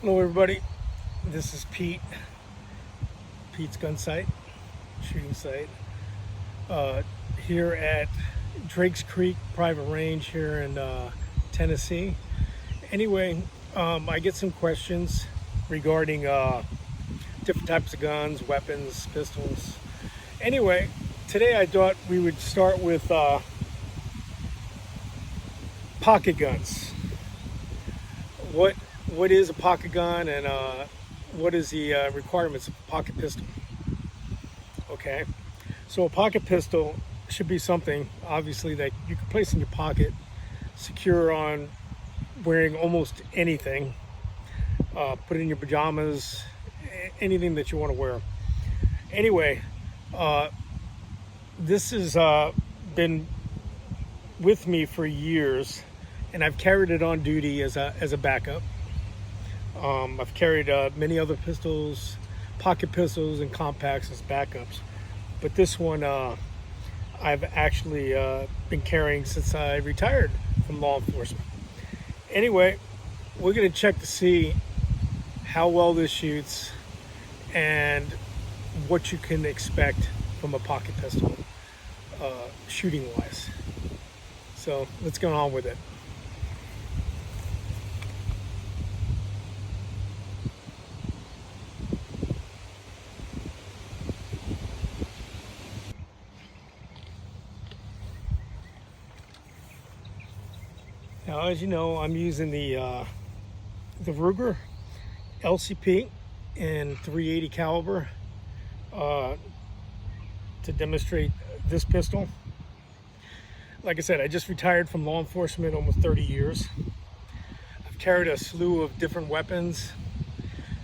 Hello everybody, this is Pete's gun site, shooting site, here at Drake's Creek private range here in Tennessee. Anyway, I get some questions regarding different types of guns, weapons, pistols. Anyway, today I thought we would start with pocket guns. What is a pocket gun, and what is the requirements of a pocket pistol? Okay, so a pocket pistol should be something obviously that you can place in your pocket, secure on wearing almost anything. Put it in your pajamas, anything that you want to wear. Anyway, this has been with me for years, and I've carried it on duty as a backup. I've carried many other pistols, pocket pistols and compacts as backups, but this one I've actually been carrying since I retired from law enforcement. Anyway, we're going to check to see how well this shoots and what you can expect from a pocket pistol shooting wise. So let's go on with it. Now, as you know, I'm using the Ruger LCP in .380 caliber to demonstrate this pistol. Like I said, I just retired from law enforcement almost 30 years. I've carried a slew of different weapons,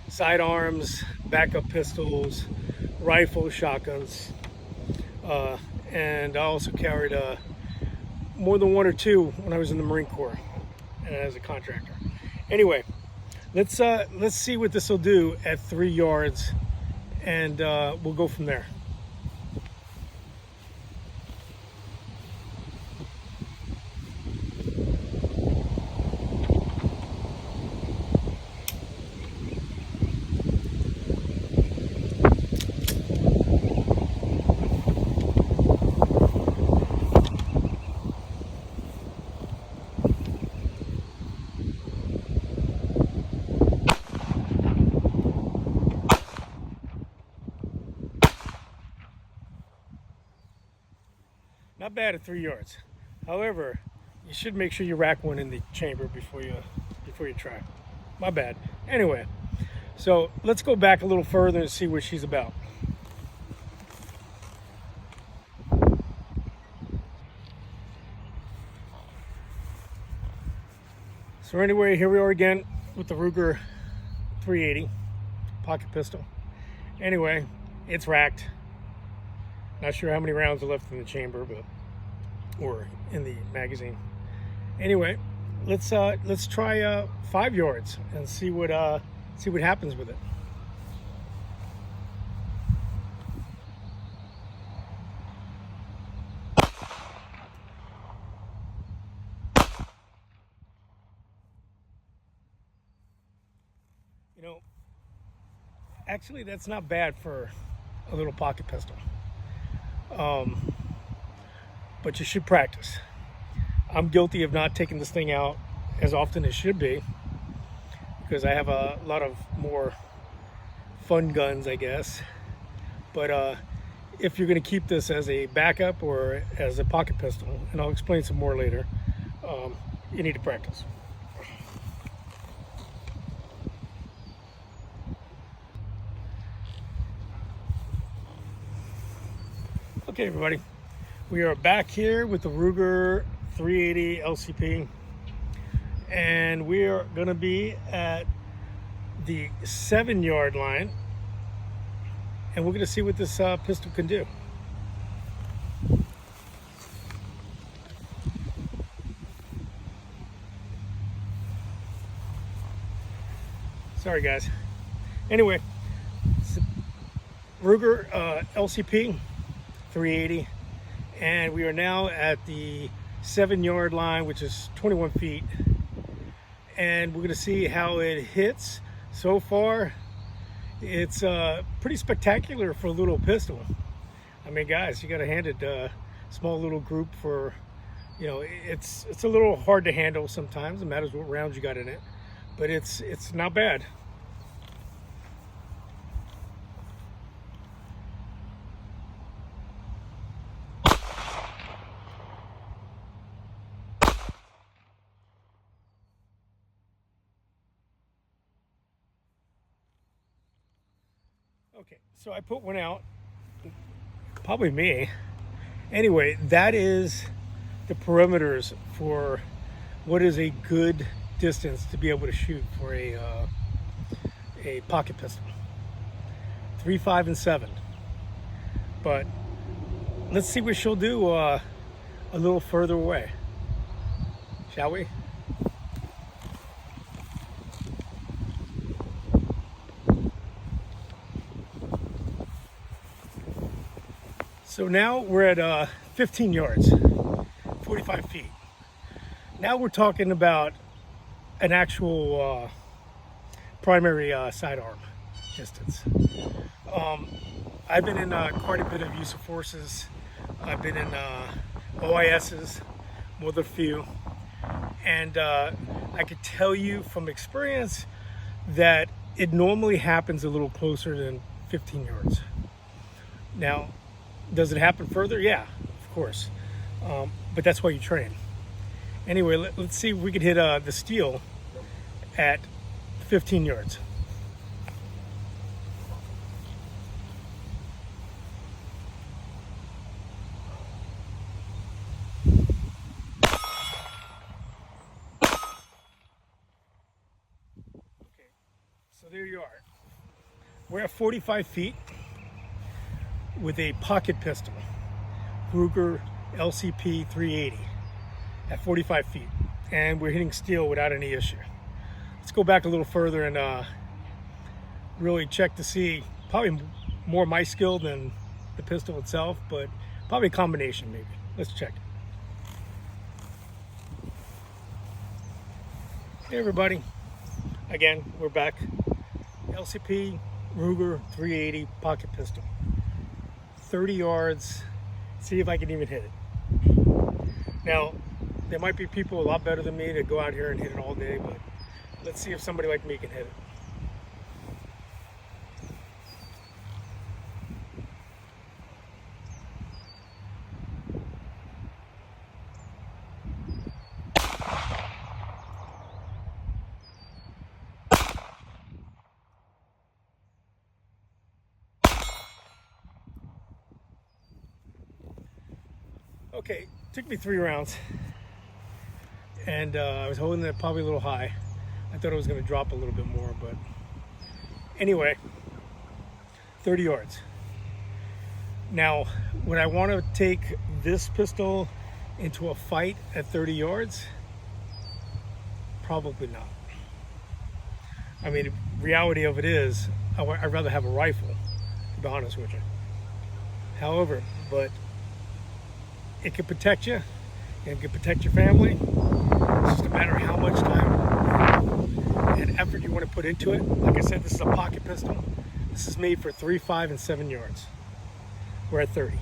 sidearms, backup pistols, rifles, shotguns, and I also carried more than one or two when I was in the Marine Corps and as a contractor. Anyway, let's see what this will do at 3 yards, and we'll go from there. Not bad at 3 yards. However, you should make sure you rack one in the chamber before you try. My bad. Anyway, so let's go back a little further and see what she's about. So anyway, here we are again with the Ruger 380 pocket pistol. Anyway, it's racked. Not sure how many rounds are left in the chamber, or in the magazine. Anyway, let's try 5 yards and see what happens with it. You know, actually, that's not bad for a little pocket pistol. But you should practice. I'm guilty of not taking this thing out as often as should be, because I have a lot of more fun guns, I guess. But if you're going to keep this as a backup or as a pocket pistol, and I'll explain some more later, you need to practice. Okay, everybody, we are back here with the Ruger 380 LCP, and we are going to be at the 7 yard line, and we're going to see what this pistol can do. Sorry, guys. Anyway, Ruger LCP 380, and we are now at the 7 yard line, which is 21 feet, and we're going to see how it hits So far, it's pretty spectacular for a little pistol. I mean, guys, you got to hand it small little group for, you know, it's a little hard to handle sometimes. It matters what rounds you got in it, but it's not bad. Okay, so I put one out, probably me. Anyway, that is the perimeters for what is a good distance to be able to shoot for a pocket pistol. 3, 5, and 7. But let's see what she'll do a little further away, shall we? So now we're at 15 yards, 45 feet. Now we're talking about an actual primary sidearm distance. I've been in quite a bit of use of forces. I've been in OISs, more than a few. And I could tell you from experience that it normally happens a little closer than 15 yards. Now, does it happen further? Yeah, of course. But that's why you train. Anyway, let's see if we can hit the steel at 15 yards. Okay, so there you are. We're at 45 feet with a pocket pistol, Ruger LCP 380 at 45 feet, and we're hitting steel without any issue. Let's go back a little further and really check to see, probably more my skill than the pistol itself, but probably a combination maybe. Let's check. Hey everybody, again, we're back. LCP Ruger 380 pocket pistol. 30 yards, see if I can even hit it. Now, there might be people a lot better than me that go out here and hit it all day, but let's see if somebody like me can hit it. Okay, took me 3 rounds, and I was holding it probably a little high. I thought it was going to drop a little bit more, but anyway, 30 yards. Now, would I want to take this pistol into a fight at 30 yards? Probably not. I mean, the reality of it is, I'd rather have a rifle, to be honest with you. However, but it can protect you, and it can protect your family. It's just a matter of how much time and effort you want to put into it. Like I said, this is a pocket pistol. This is made for 3, 5, and 7 yards. We're at 30.